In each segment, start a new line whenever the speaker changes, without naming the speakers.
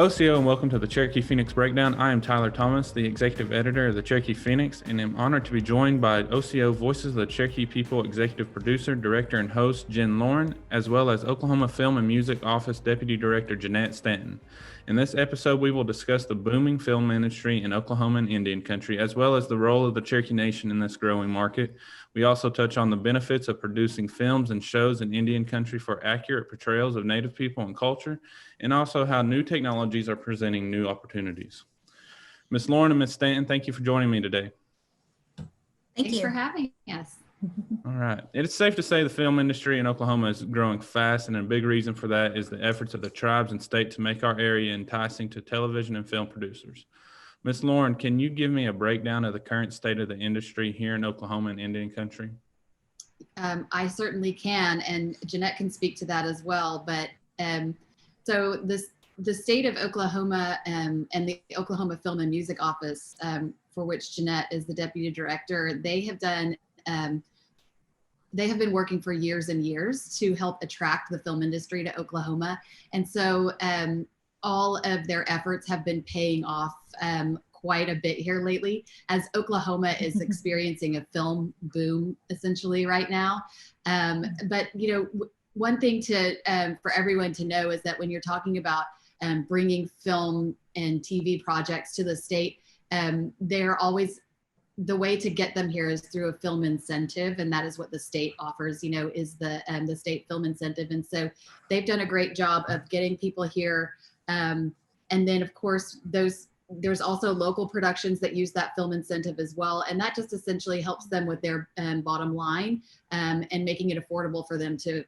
Osiyo, and welcome to the Cherokee Phoenix Breakdown. I am Tyler Thomas, the executive editor of the Cherokee Phoenix, and am honored to be joined by Osiyo Voices of the Cherokee People Executive Producer, Director, and Host Jen Loren, as well as Oklahoma Film and Music Office Deputy Director Jeanette, Stanton. In this episode, we will discuss the booming film industry in Oklahoma and Indian Country, as well as the role of the Cherokee Nation in this growing market. We also touch on the benefits of producing films and shows in Indian Country for accurate portrayals of Native people and culture, and also how new technologies are presenting new opportunities. Ms. Loren and Ms. Stanton, thank you for joining me today.
Thanks for having us.
All right. It's safe to say the film industry in Oklahoma is growing fast, and a big reason for that is the efforts of the tribes and state to make our area enticing to television and film producers. Ms. Loren, can you give me a breakdown of the current state of the industry here in Oklahoma and Indian Country?
I certainly can, and Jeanette can speak to that as well. But so the state of Oklahoma and the Oklahoma Film and Music Office, for which Jeanette is the deputy director, they have been working for years and years to help attract the film industry to Oklahoma. And so all of their efforts have been paying off quite a bit here lately, as Oklahoma is experiencing a film boom essentially right now. But one thing for everyone to know is that when you're talking about bringing film and TV projects to the state, they're always, the way to get them here is through a film incentive, and that is what the state offers, is the state film incentive. And so they've done a great job of getting people here. And then of course, there's also local productions that use that film incentive as well. And that just essentially helps them with their bottom line and making it affordable for them to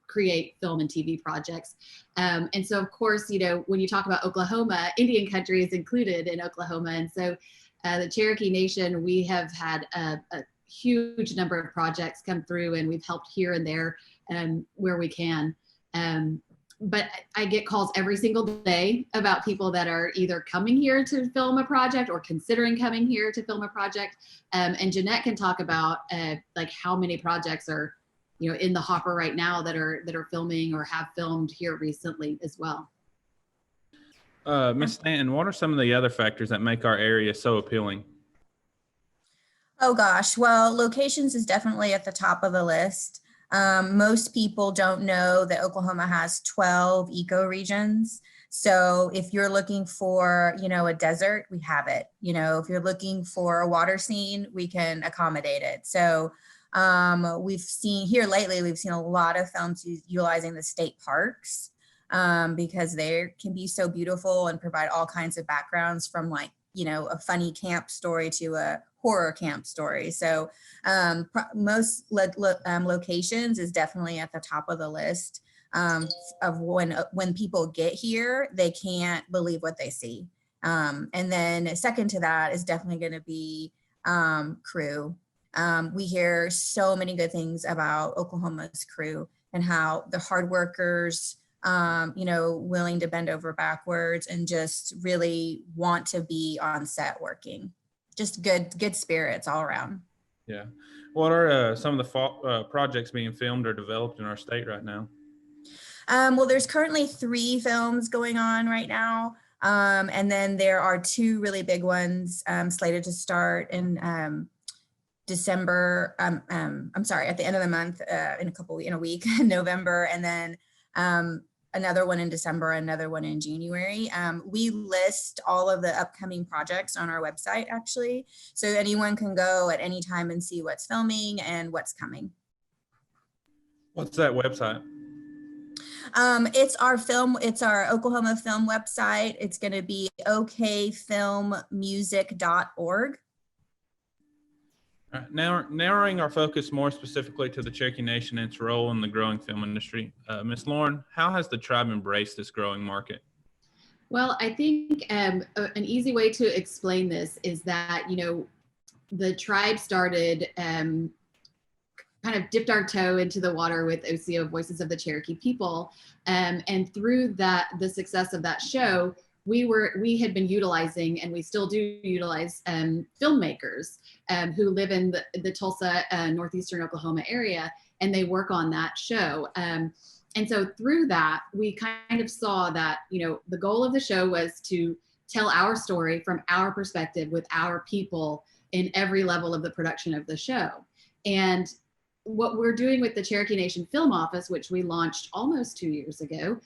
create film and TV projects. And so of course, when you talk about Oklahoma, Indian Country is included in Oklahoma. And so the Cherokee Nation, we have had a huge number of projects come through, and we've helped here and there where we can. But I get calls every single day about people that are either coming here to film a project or considering coming here to film a project. And Jeanette can talk about like how many projects are, in the hopper right now that are filming or have filmed here recently as well.
Ms. Stanton, what are some of the other factors that make our area so appealing?
Oh gosh, well, locations is definitely at the top of the list. Most people don't know that Oklahoma has 12 ecoregions. So if you're looking for, a desert, we have it. If you're looking for a water scene, we can accommodate it. So we've seen a lot of films utilizing the state parks because they can be so beautiful and provide all kinds of backgrounds, from a funny camp story to a horror camp story. So most locations is definitely at the top of the list of when people get here, they can't believe what they see. And then second to that is definitely going to be crew. We hear so many good things about Oklahoma's crew and how the hard workers, willing to bend over backwards and just really want to be on set working. Just good spirits all around.
Yeah. What are some of the projects being filmed or developed in our state right now?
Well, there's currently 3 films going on right now. And then there are 2 really big ones slated to start in December. At the end of the month, in a week, in November, and then another one in December, another one in January. We list all of the upcoming projects on our website, actually. So anyone can go at any time and see what's filming and what's coming.
What's that website?
It's our Oklahoma film website. It's going to be okfilmmusic.org.
Now, narrowing our focus more specifically to the Cherokee Nation and its role in the growing film industry, Ms. Loren, how has the tribe embraced this growing market?
Well, I think an easy way to explain this is that, the tribe started, kind of dipped our toe into the water with Osiyo, Voices of the Cherokee People. And through the success of that show, we had been utilizing, and we still do utilize, filmmakers who live in the Tulsa, northeastern Oklahoma area, and they work on that show. And so through that, we kind of saw that, the goal of the show was to tell our story from our perspective with our people in every level of the production of the show. And what we're doing with the Cherokee Nation Film Office, which we launched almost 2 years ago,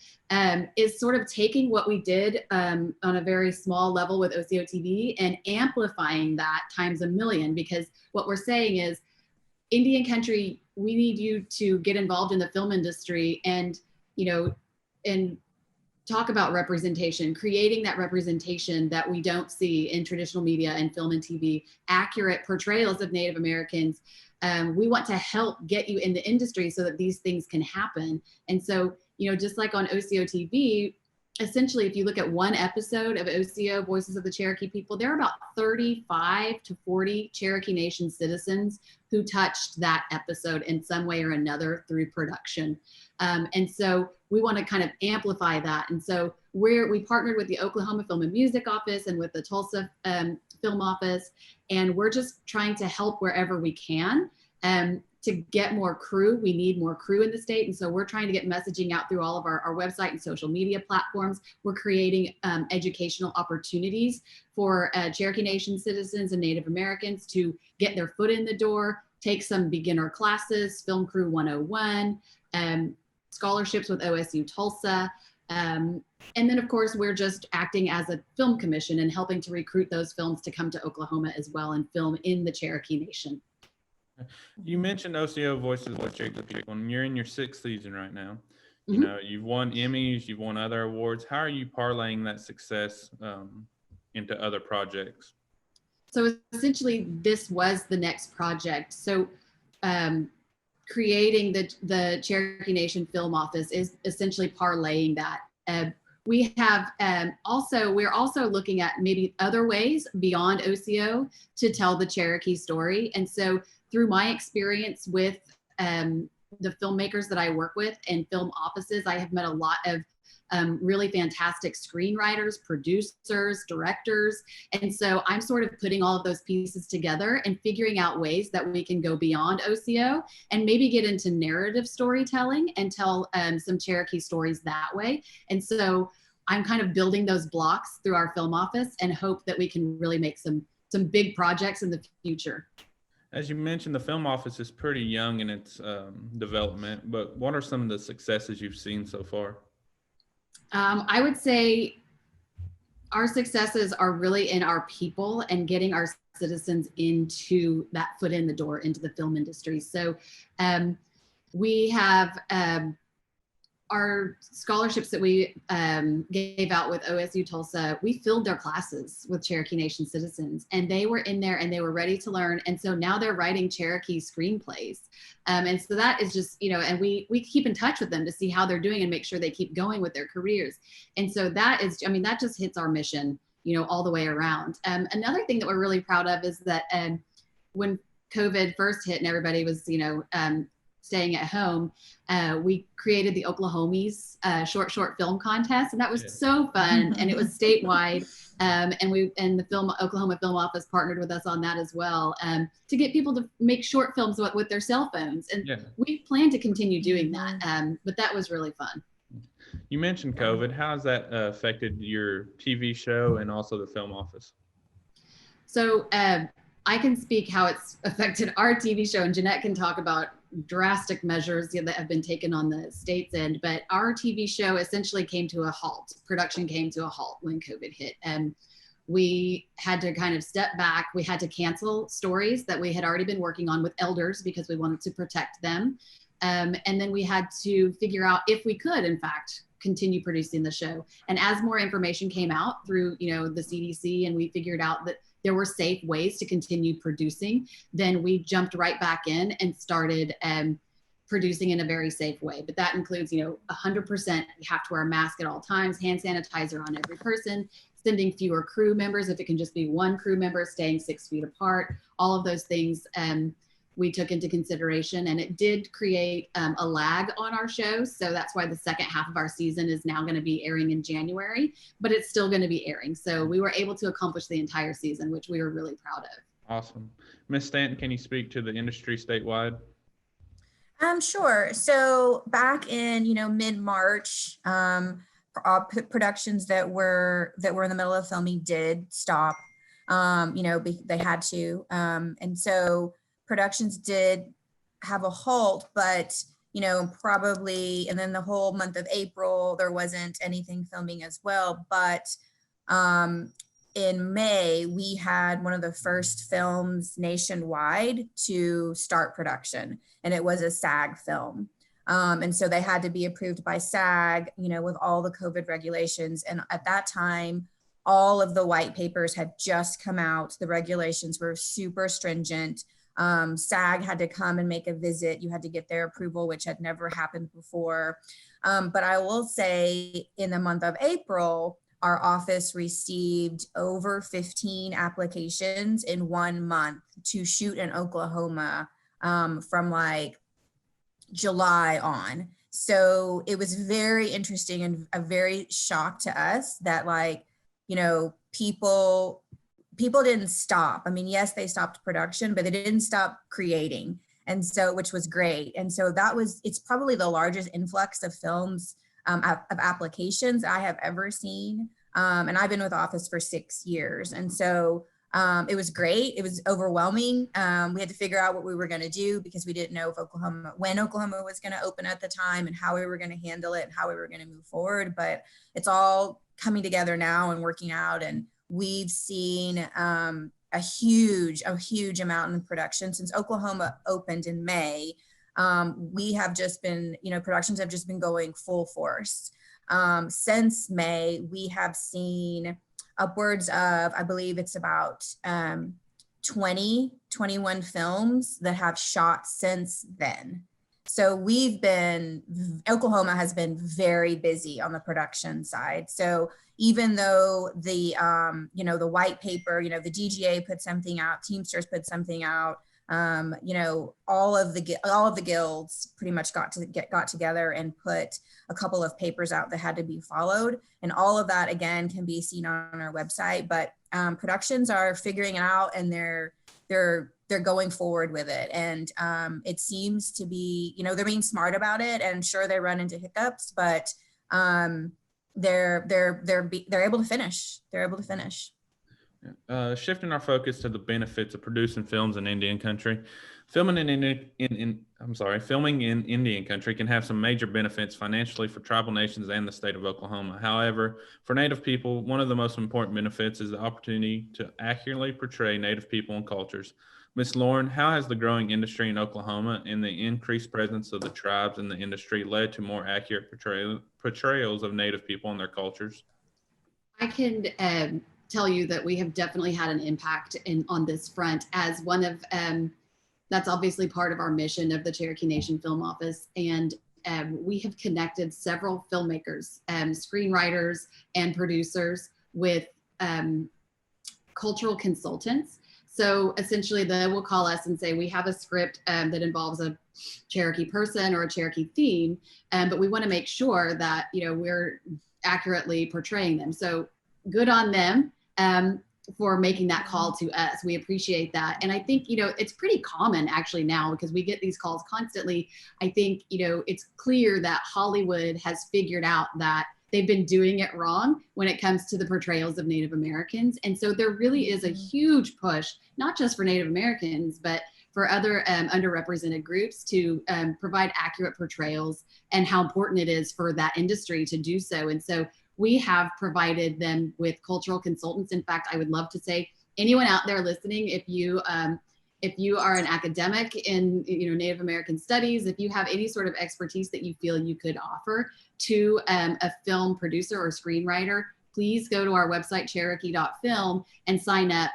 is sort of taking what we did on a very small level with Osiyo TV and amplifying that times a million, because what we're saying is, Indian country, we need you to get involved in the film industry and, and talk about representation, creating that representation that we don't see in traditional media and film and TV, accurate portrayals of Native Americans. We want to help get you in the industry so that these things can happen. And so, just like on Osiyo TV, essentially, if you look at one episode of Osiyo, Voices of the Cherokee People, there are about 35 to 40 Cherokee Nation citizens who touched that episode in some way or another through production. And so we want to kind of amplify that. And so we partnered with the Oklahoma Film and Music Office and with the Tulsa Film Office, and we're just trying to help wherever we can. To get more crew, we need more crew in the state. And so we're trying to get messaging out through all of our website and social media platforms. We're creating educational opportunities for Cherokee Nation citizens and Native Americans to get their foot in the door, take some beginner classes, Film Crew 101, scholarships with OSU Tulsa. And then, of course, we're just acting as a film commission and helping to recruit those films to come to Oklahoma as well and film in the Cherokee Nation.
You mentioned Osiyo, Voices of the Cherokee People, and you're in your 6th season right now.
Mm-hmm.
You've won Emmys, you've won other awards. How are you parlaying that success into other projects?
So essentially, this was the next project. So creating the Cherokee Nation Film Office is essentially parlaying that. We have we're also looking at maybe other ways beyond Osiyo to tell the Cherokee story. And so through my experience with the filmmakers that I work with and film offices, I have met a lot of really fantastic screenwriters, producers, directors. And so I'm sort of putting all of those pieces together and figuring out ways that we can go beyond Osiyo and maybe get into narrative storytelling and tell some Cherokee stories that way. And so I'm kind of building those blocks through our film office and hope that we can really make some big projects in the future.
As you mentioned, the film office is pretty young in its development, but what are some of the successes you've seen so far?
I would say our successes are really in our people and getting our citizens into that foot in the door into the film industry. So we have our scholarships that we gave out with OSU Tulsa. We filled their classes with Cherokee Nation citizens, and they were in there and they were ready to learn. And so now they're writing Cherokee screenplays. And so that is just, and we keep in touch with them to see how they're doing and make sure they keep going with their careers. And so that is, that just hits our mission, all the way around. Another thing that we're really proud of is that when COVID first hit and everybody was, staying at home, we created the Oklahomies short film contest, and that was so fun. And it was statewide, and the Oklahoma Film Office partnered with us on that as well, to get people to make short films with their cell phones. And we plan to continue doing that, but that was really fun.
You mentioned COVID. How has that affected your TV show and also the film office?
So I can speak how it's affected our TV show, and Jeanette can talk about drastic measures that have been taken on the state's end. But our TV show essentially came to a halt. Production came to a halt when COVID hit. And we had to kind of step back. We had to cancel stories that we had already been working on with elders because we wanted to protect them. And then we had to figure out if we could, in fact, continue producing the show. And as more information came out through, the CDC, and we figured out that there were safe ways to continue producing, then we jumped right back in and started producing in a very safe way. But that includes, 100%, you have to wear a mask at all times, hand sanitizer on every person, sending fewer crew members, if it can just be one crew member, staying 6 feet apart, all of those things we took into consideration. And it did create a lag on our show. So that's why the second half of our season is now going to be airing in January, but it's still going to be airing. So we were able to accomplish the entire season, which we were really proud of.
Awesome. Ms. Stanton, can you speak to the industry statewide?
Sure. So back in, mid-March, productions that were in the middle of filming did stop. They had to. And so productions did have a halt, but, probably, and then the whole month of April, there wasn't anything filming as well. But in May, we had one of the first films nationwide to start production, and it was a SAG film. And so they had to be approved by SAG, with all the COVID regulations. And at that time, all of the white papers had just come out. The regulations were super stringent. SAG had to come and make a visit. You had to get their approval, which had never happened before. But I will say in the month of April, our office received over 15 applications in 1 month to shoot in Oklahoma from like July on. So it was very interesting and a very shock to us that people didn't stop. I mean, yes, they stopped production, but they didn't stop creating. And so, which was great. And so it's probably the largest influx of films of applications I have ever seen. And I've been with Office for 6 years. And so it was great. It was overwhelming. We had to figure out what we were going to do because we didn't know when Oklahoma was going to open at the time and how we were going to handle it and how we were going to move forward. But it's all coming together now and working out. And we've seen a huge amount in production since Oklahoma opened in May. We have just been, productions have just been going full force. Since May, we have seen upwards of, I believe it's about 21 films that have shot since then. So Oklahoma has been very busy on the production side. So even though the white paper, the DGA put something out, Teamsters put something out, all of the guilds pretty much got together and put a couple of papers out that had to be followed, and all of that again can be seen on our website. But productions are figuring it out, and they're going forward with it, and it seems to be, they're being smart about it, and sure they run into hiccups, but they're able to finish. They're able to finish.
Shifting our focus to the benefits of producing films in Indian country, filming in Indian country can have some major benefits financially for tribal nations and the state of Oklahoma. However, for Native people, one of the most important benefits is the opportunity to accurately portray Native people and cultures. Ms. Loren, how has the growing industry in Oklahoma and the increased presence of the tribes in the industry led to more accurate portrayals of Native people and their cultures?
I can tell you that we have definitely had an impact on this front as one of, that's obviously part of our mission of the Cherokee Nation Film Office. And we have connected several filmmakers, screenwriters, and producers with cultural consultants. So essentially they will call us and say, we have a script that involves a Cherokee person or a Cherokee theme, but we want to make sure that, we're accurately portraying them. So good on them for making that call to us. We appreciate that. And I think, it's pretty common actually now because we get these calls constantly. I think, it's clear that Hollywood has figured out that they've been doing it wrong when it comes to the portrayals of Native Americans. And so there really is a huge push, not just for Native Americans, but for other underrepresented groups to provide accurate portrayals and how important it is for that industry to do so. And so we have provided them with cultural consultants. In fact, I would love to say, anyone out there listening, if you are an academic in Native American studies, if you have any sort of expertise that you feel you could offer to a film producer or screenwriter, please go to our website, cherokee.film, and sign up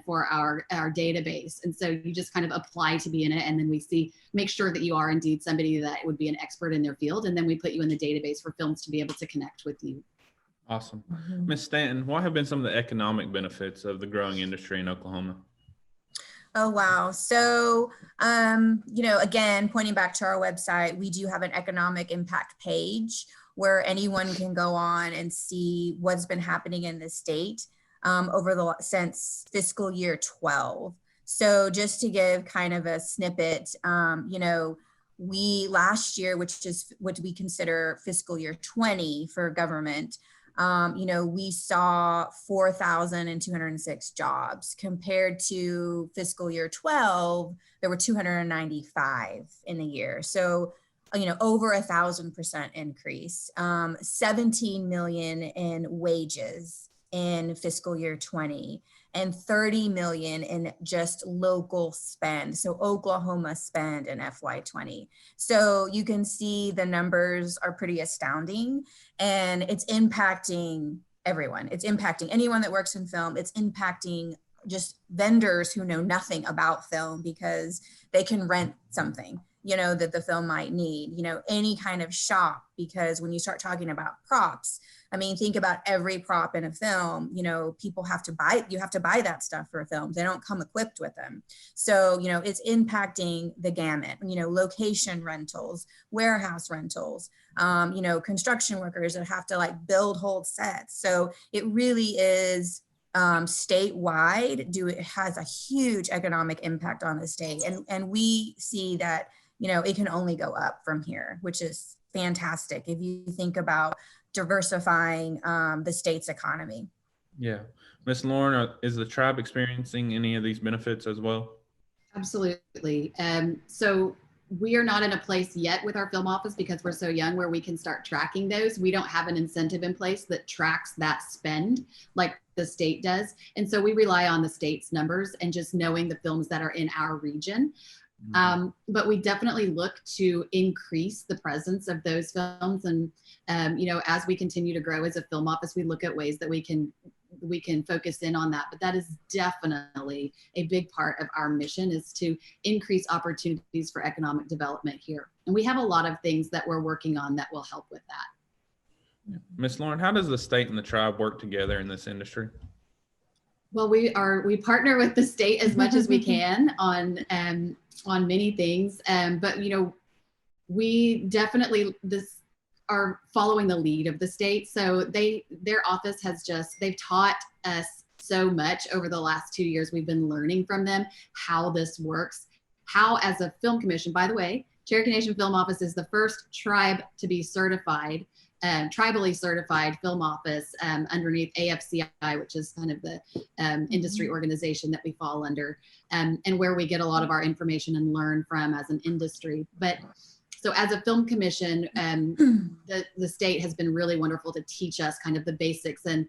for our database. And so you just kind of apply to be in it, and then we make sure that you are indeed somebody that would be an expert in their field, and then we put you in the database for films to be able to connect with you.
Awesome. Ms. Stanton, what have been some of the economic benefits of the growing industry in Oklahoma?
Oh, wow. So, again, pointing back to our website, we do have an economic impact page where anyone can go on and see what's been happening in the state since fiscal year 12. So just to give kind of a snippet, we last year, which is what we consider fiscal year 20 for government, we saw 4,206 jobs compared to fiscal year 12, there were 295 in the year. So, over 1,000% increase, 17 million in wages in fiscal year 20 and 30 million in just local spend. So Oklahoma spend in FY20. So you can see the numbers are pretty astounding, and it's impacting everyone. It's impacting anyone that works in film. It's impacting just vendors who know nothing about film because they can rent something, that the film might need, any kind of shop, because when you start talking about props, think about every prop in a film, people have to buy that stuff for a film. They don't come equipped with them. So, it's impacting the gamut, location rentals, warehouse rentals, construction workers that have to build whole sets. So it really is statewide, it has a huge economic impact on the state. And we see that, it can only go up from here, which is fantastic if you think about diversifying the state's economy.
Yeah. Ms. Loren, is the tribe experiencing any of these benefits as well?
Absolutely. So we are not in a place yet with our film office because we're so young where we can start tracking those. We don't have an incentive in place that tracks that spend like the state does. And so we rely on the state's numbers and just knowing the films that are in our region. But we definitely look to increase the presence of those films. And, as we continue to grow as a film office, we look at ways that we can focus in on that. But that is definitely a big part of our mission, is to increase opportunities for economic development here. And we have a lot of things that we're working on that will help with that.
Ms. Loren, how does the state and the tribe work together in this industry?
Well, we partner with the state as much as we can on many things. But, we definitely are following the lead of the state. So their office they've taught us so much over the last 2 years. We've been learning from them how this works, how as a film commission, by the way, Cherokee Nation Film Office is the first tribe to be certified, tribally certified film office underneath AFCI, which is kind of the industry organization that we fall under, and where we get a lot of our information and learn from as an industry. But so as a film commission, the state has been really wonderful to teach us kind of the basics and,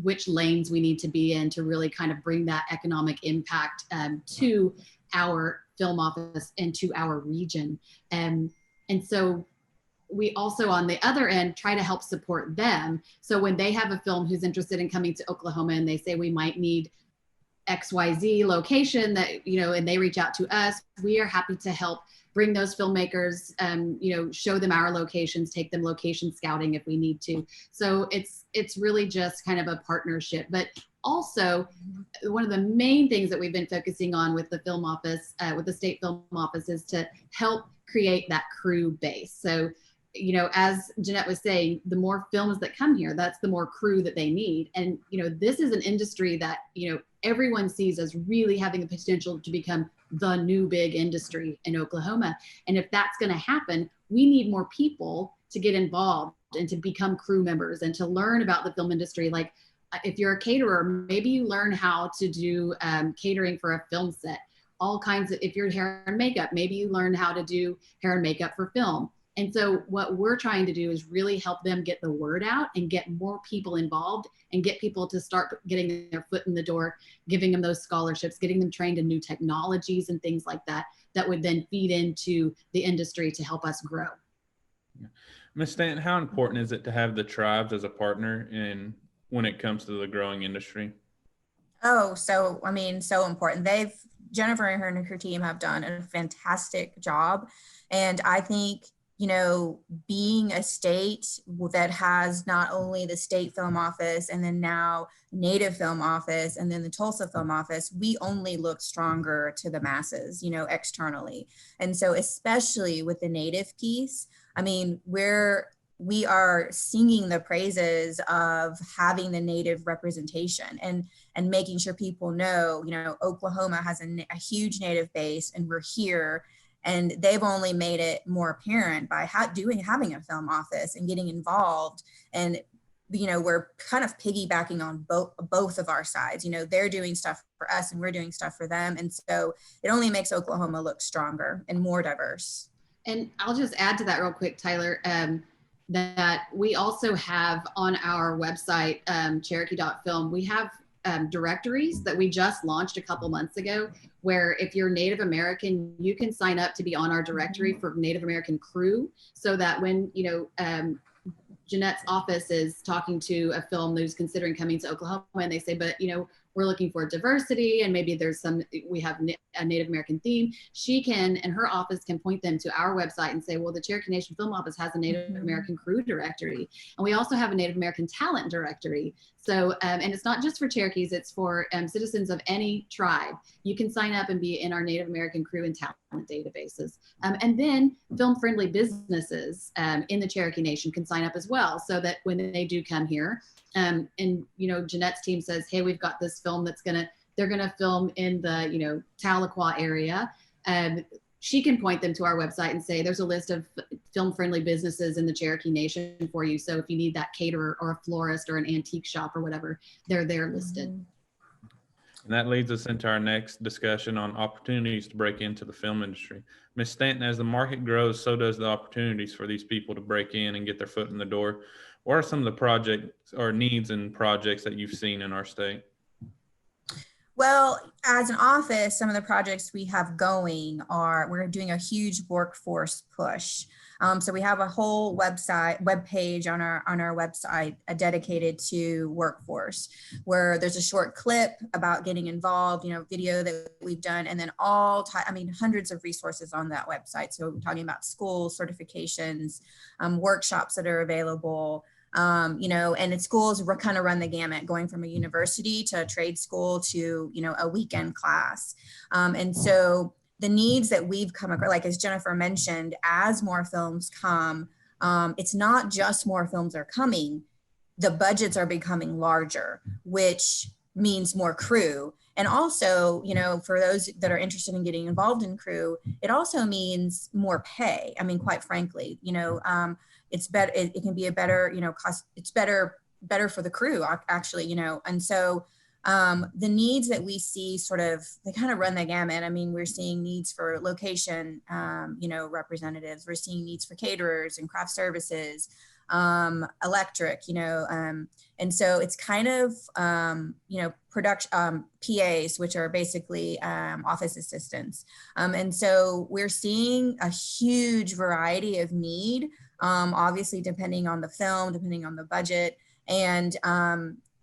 which lanes we need to be in to really kind of bring that economic impact to our film office and to our region. And so we also, on the other end, try to help support them. So when they have a film who's interested in coming to Oklahoma and they say we might need XYZ location that, and they reach out to us, we are happy to help bring those filmmakers, show them our locations, take them location scouting if we need to. So it's really just kind of a partnership. But also, one of the main things that we've been focusing on with the film office, with the state film office, is to help create that crew base. So, as Jeanette was saying, the more films that come here, that's the more crew that they need. And, this is an industry that, everyone sees as really having the potential to become the new big industry in Oklahoma. And if that's going to happen, we need more people to get involved and to become crew members and to learn about the film industry. Like if you're a caterer, maybe you learn how to do catering for a film set. All kinds of, if you're hair and makeup, maybe you learn how to do hair and makeup for film. And so what we're trying to do is really help them get the word out and get more people involved and get people to start getting their foot in the door, giving them those scholarships, getting them trained in new technologies and things like that, that would then feed into the industry to help us grow.
Ms. Stanton, how important is it to have the tribes as a partner when it comes to the growing industry?
Oh, so important. Jennifer and her team have done a fantastic job. And I think, being a state that has not only the state film office and then now Native film office and then the Tulsa film office, we only look stronger to the masses, externally. And so especially with the Native piece, we are singing the praises of having the Native representation and making sure people know, Oklahoma has a huge Native base and we're here. And they've only made it more apparent by having a film office and getting involved. And we're kind of piggybacking on both of our sides. They're doing stuff for us and we're doing stuff for them. And so it only makes Oklahoma look stronger and more diverse.
And I'll just add to that real quick, Tyler, that we also have on our website, Cherokee.film, we have directories that we just launched a couple months ago, where if you're Native American, you can sign up to be on our directory for Native American crew, so that when, Jeanette's office is talking to a film who's considering coming to Oklahoma and they say, but we're looking for diversity and maybe we have a Native American theme, she can, and her office can point them to our website and say, well, the Cherokee Nation Film Office has a Native American crew directory. And we also have a Native American talent directory. So, and it's not just for Cherokees, it's for citizens of any tribe. You can sign up and be in our Native American crew and talent databases. And then film-friendly businesses in the Cherokee Nation can sign up as well, so that when they do come here, and Jeanette's team says, hey, we've got this film they're gonna film in the Tahlequah area, she can point them to our website and say, there's a list of film-friendly businesses in the Cherokee Nation for you. So if you need that caterer or a florist or an antique shop or whatever, they're there listed.
And that leads us into our next discussion on opportunities to break into the film industry. Ms. Stanton, as the market grows, so does the opportunities for these people to break in and get their foot in the door. What are some of the projects or needs and projects that you've seen in our state?
Well, as an office, some of the projects we have going we're doing a huge workforce push. So we have a whole web page on our website dedicated to workforce, where there's a short clip about getting involved, video that we've done, and then hundreds of resources on that website. So we're talking about schools, certifications, workshops that are available. And at schools, we're kind of run the gamut, going from a university to a trade school to, a weekend class. And so the needs that we've come across, like as Jennifer mentioned, as more films come, it's not just more films are coming, the budgets are becoming larger, which means more crew. And also, for those that are interested in getting involved in crew, it also means more pay. I mean, quite frankly, it's better, it can be a better, cost, it's better for the crew actually, and so the needs that we see they kind of run the gamut. I mean, we're seeing needs for location, representatives, we're seeing needs for caterers and craft services, electric, and so it's kind of, production, PAs, which are basically office assistants. And so we're seeing a huge variety of need, obviously depending on the film, depending on the budget. And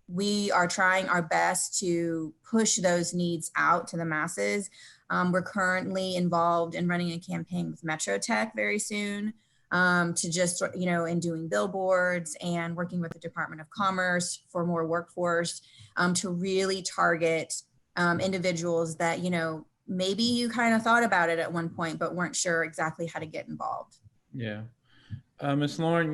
we are trying our best to push those needs out to the masses. We're currently involved in running a campaign with Metro Tech very soon, to just, in doing billboards and working with the Department of Commerce for more workforce, to really target individuals that, maybe you kind of thought about it at one point, but weren't sure exactly how to get involved.
Yeah. Ms. Loren,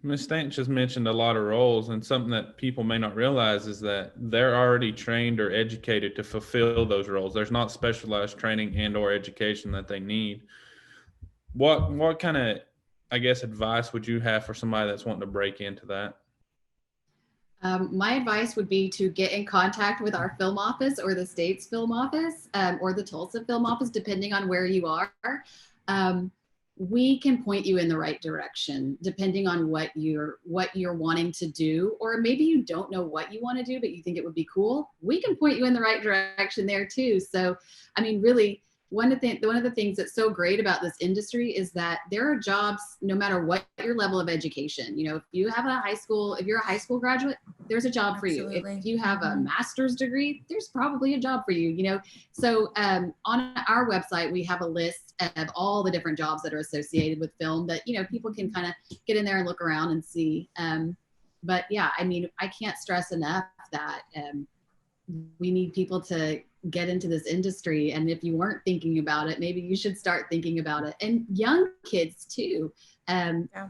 Ms. Stanton just mentioned a lot of roles, and something that people may not realize is that they're already trained or educated to fulfill those roles. There's not specialized training and or education that they need. What kind of, advice would you have for somebody that's wanting to break into that?
My advice would be to get in contact with our film office or the state's film office, or the Tulsa film office, depending on where you are. We can point you in the right direction, depending on what you're wanting to do, or maybe you don't know what you want to do, but you think it would be cool. We can point you in the right direction there too. So, I mean, really, one of the things that's so great about this industry is that there are jobs no matter what your level of education. If you're a high school graduate, there's a job for you. If you have a master's degree, there's probably a job for you. So on our website, we have a list of all the different jobs that are associated with film that people can kind of get in there and look around and see. But yeah, I mean, I can't stress enough that we need people to get into this industry. And if you weren't thinking about it, maybe you should start thinking about it. And young kids too,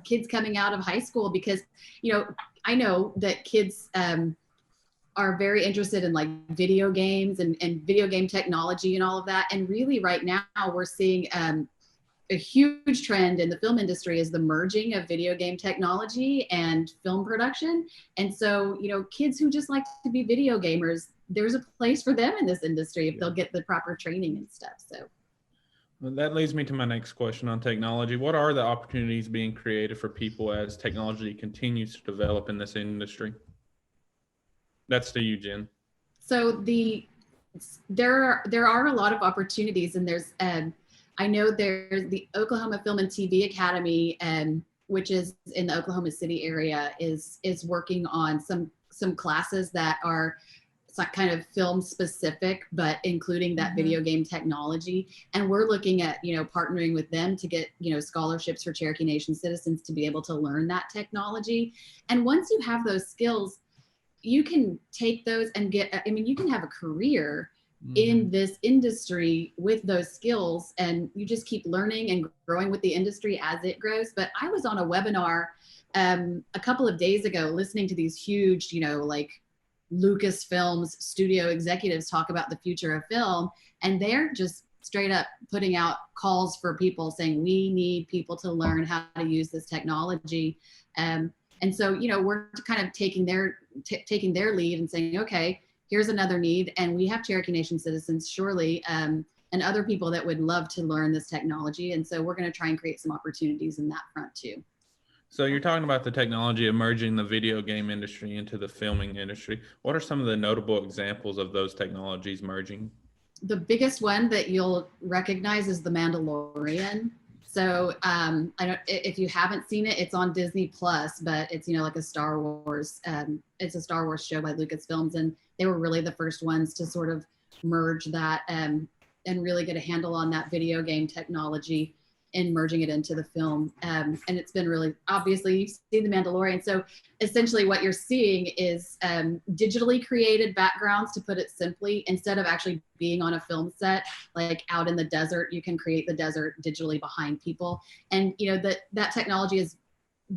kids coming out of high school, because, I know that kids are very interested in like video games and video game technology and all of that. And really right now we're seeing a huge trend in the film industry is the merging of video game technology and film production. And so, you know, kids who just like to be video gamers, there's a place for them in this industry if they'll get the proper training and stuff. So
well, that leads me to my next question on technology. What are the opportunities being created for people as technology continues to develop in this industry? That's to you, Jen.
So there are a lot of opportunities, and there's I know there's the Oklahoma Film and TV Academy, which is in the Oklahoma City area, is working on some classes that are kind of film specific, but including that video game technology. And we're looking at, you know, partnering with them to get, you know, scholarships for Cherokee Nation citizens to be able to learn that technology. And once you have those skills, you can take those and you can have a career in this industry with those skills, and you just keep learning and growing with the industry as it grows. But I was on a webinar a couple of days ago listening to these huge, you know, like Lucasfilm's studio executives talk about the future of film, and they're just straight up putting out calls for people saying we need people to learn how to use this technology. And so, you know, we're kind of taking their lead and saying, okay, here's another need, and we have Cherokee Nation citizens surely and other people that would love to learn this technology, and so we're going to try and create some opportunities in that front too.
So you're talking about the technology emerging the video game industry into the filming industry. What are some of the notable examples of those technologies merging?
The biggest one that you'll recognize is The Mandalorian. So if you haven't seen it, it's on Disney Plus, but it's, you know, like a Star Wars, it's a Star Wars show by Lucasfilms, and they were really the first ones to sort of merge that and really get a handle on that video game technology and merging it into the film. And it's been really, obviously you've seen The Mandalorian. So essentially what you're seeing is digitally created backgrounds, to put it simply, instead of actually being on a film set, like out in the desert, you can create the desert digitally behind people. And you know, that technology has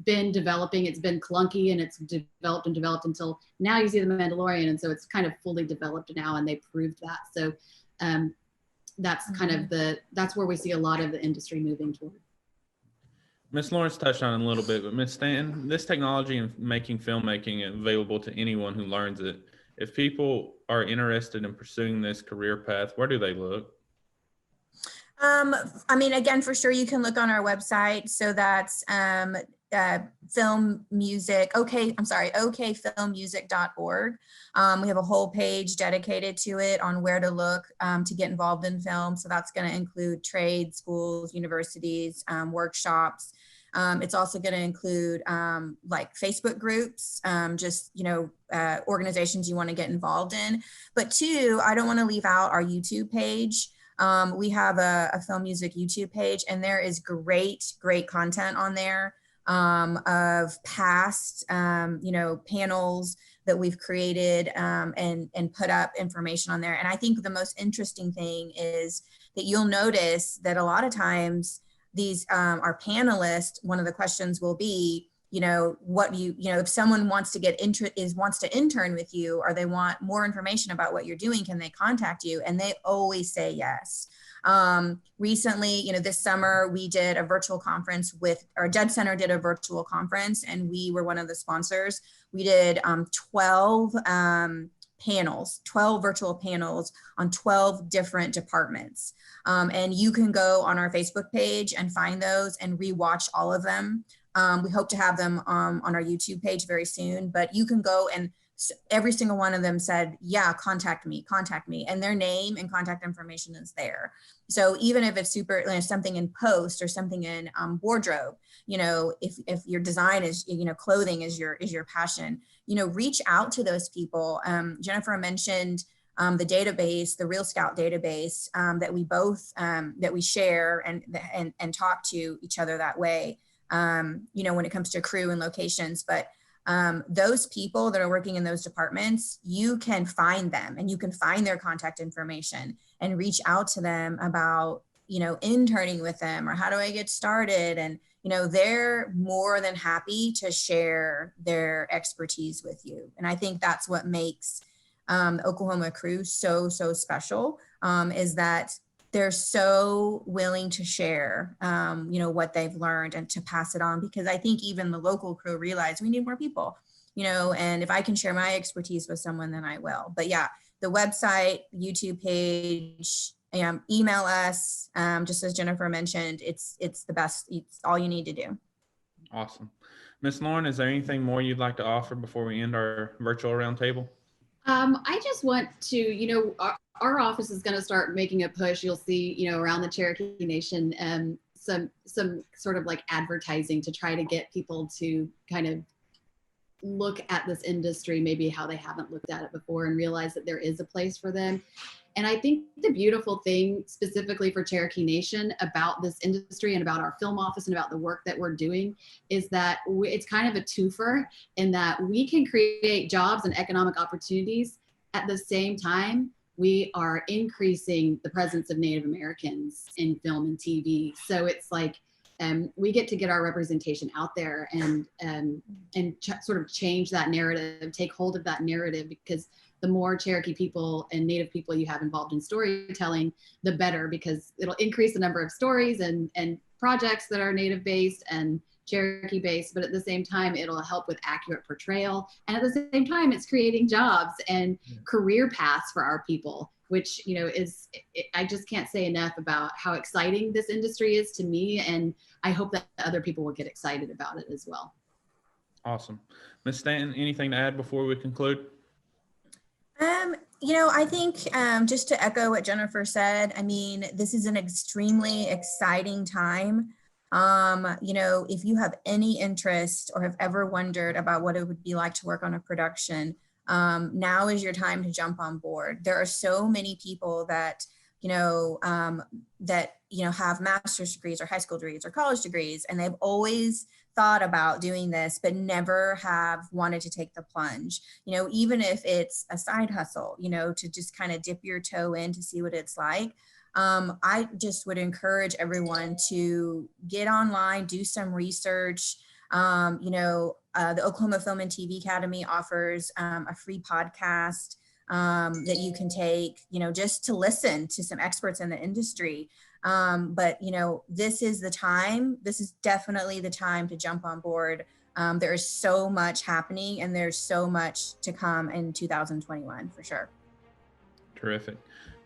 been developing, it's been clunky, and it's developed until now you see The Mandalorian. And so it's kind of fully developed now, and they proved that. So that's kind of that's where we see a lot of the industry moving toward.
Ms. Lawrence touched on it a little bit, but Ms. Stanton, this technology and making filmmaking available to anyone who learns it. If people are interested in pursuing this career path, where do they look?
I mean, again, for sure, you can look on our website. So that's okfilmmusic.org. We have a whole page dedicated to it on where to look to get involved in film. So that's going to include trade schools, universities, workshops. It's also going to include like Facebook groups, just, you know, organizations you want to get involved in. But two, I don't want to leave out our YouTube page. We have a film music YouTube page, and there is great content on there of past, you know, panels that we've created and put up information on there. And I think the most interesting thing is that you'll notice that a lot of times these our panelists, one of the questions will be, you know, if someone wants to wants to intern with you, or they want more information about what you're doing, can they contact you? And they always say yes. Recently, you know, this summer we did a virtual conference with our Dead Center did a virtual conference, and we were one of the sponsors. We did 12 panels, 12 virtual panels on 12 different departments. And you can go on our Facebook page and find those and rewatch all of them. We hope to have them on our YouTube page very soon, but you can go, and every single one of them said, yeah, contact me. And their name and contact information is there. So even if it's something in post or something in wardrobe, you know, if your design is, you know, clothing is your passion, you know, reach out to those people. Jennifer mentioned the database, the Real Scout database that we both, that we share and talk to each other that way. You know, when it comes to crew and locations, but those people that are working in those departments, you can find them and you can find their contact information and reach out to them about, you know, interning with them, or how do I get started? And, you know, they're more than happy to share their expertise with you. And I think that's what makes the Oklahoma crew so special, is that they're so willing to share, what they've learned and to pass it on, because I think even the local crew realize we need more people, and if I can share my expertise with someone, then I will. But yeah, the website, YouTube page, email us, just as Jennifer mentioned, it's the best. It's all you need to do.
Awesome. Ms. Loren, is there anything more you'd like to offer before we end our virtual roundtable?
I just want to, our office is going to start making a push. You'll see, around the Cherokee Nation, some sort of like advertising to try to get people to kind of look at this industry, maybe how they haven't looked at it before, and realize that there is a place for them. And I think the beautiful thing specifically for Cherokee Nation about this industry and about our film office and about the work that we're doing is that it's kind of a twofer, in that we can create jobs and economic opportunities at the same time we are increasing the presence of Native Americans in film and TV. So it's like we get to get our representation out there and sort of change that narrative, take hold of that narrative, because the more Cherokee people and Native people you have involved in storytelling, the better, because it'll increase the number of stories and projects that are Native based and Cherokee based, but at the same time, it'll help with accurate portrayal. And at the same time, it's creating jobs and career paths for our people, which, I just can't say enough about how exciting this industry is to me. And I hope that other people will get excited about it as well.
Awesome. Ms. Stanton, anything to add before we conclude?
I think just to echo what Jennifer said, I mean, this is an extremely exciting time. If you have any interest or have ever wondered about what it would be like to work on a production, now is your time to jump on board. There are so many people that, have master's degrees or high school degrees or college degrees, and they've always thought about doing this, but never have wanted to take the plunge, even if it's a side hustle, to just kind of dip your toe in to see what it's like. I just would encourage everyone to get online, do some research. The Oklahoma Film and TV Academy offers a free podcast that you can take, just to listen to some experts in the industry. But this is the time. This is definitely the time to jump on board. There is so much happening, and there's so much to come in 2021 for sure.
Terrific.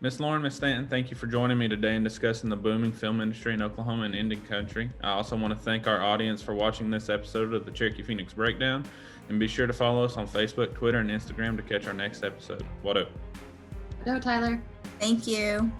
Ms. Loren, Ms. Stanton, thank you for joining me today and discussing the booming film industry in Oklahoma and Indian Country. I also want to thank our audience for watching this episode of the Cherokee Phoenix Breakdown, and be sure to follow us on Facebook, Twitter, and Instagram to catch our next episode. What up?
Go, Tyler.
Thank you.